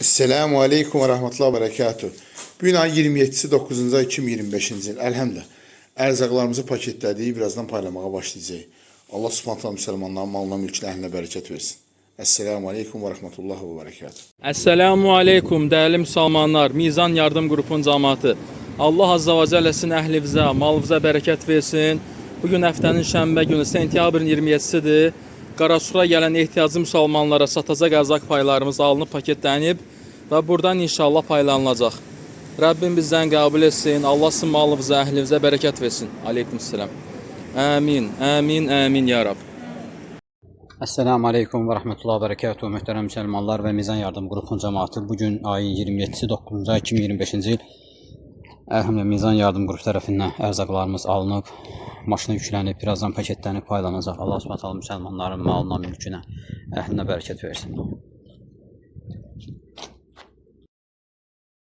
Esselamu Aleyküm ve Rahmetullahi ve Berekatuhu. Bugün ayın 27'si 9-cu ay 2025-ci il. Elhamdülillah. Ərzaqlarımızı paketlədik, birazdan paylamaya başlayacağıq. Allah subhanətlə müsəlmanların malına, mülkünə, əhlinə bərəkət versin. Esselamu Aleyküm ve Rahmetullahi ve Berekatuhu. Esselamu Aleyküm değerli Müslümanlar, Mizan Yardım Qrupun cəmaatı. Allah Azza və Cəllə sizin əhlivizə, malınıza bərəkət versin. Bugün həftənin şənbə günü, sentyabrın 27-sidir. Qarasura gələn ehtiyaclı müsəlmanlara satacaq ərzaq paylarımız alınıb, paketlənib və buradan inşallah paylanılacaq. Rabbim bizdən qəbul etsin. Allah sizin malınıza, əhlivizə bərəkət versin. Aleykümselam. Amin, amin, amin ya Rab. Esselamu Aleyküm ve Rahmetullahi ve Berekatuhu. Muhterem Müslümanlar ve Mizan Yardım Grubun cemaati. Bugün ayın 27'si 9. ay 2025. yıl. Elhamdülillah Mizan Yardım Grubu tərəfindən ərzaqlarımız alınıb, maşına yüklənib, birazdan paketlənib paylanacaq. Allah subhanahu müsəlmanların malına, mülkünə, əhlinə bərəkət versin.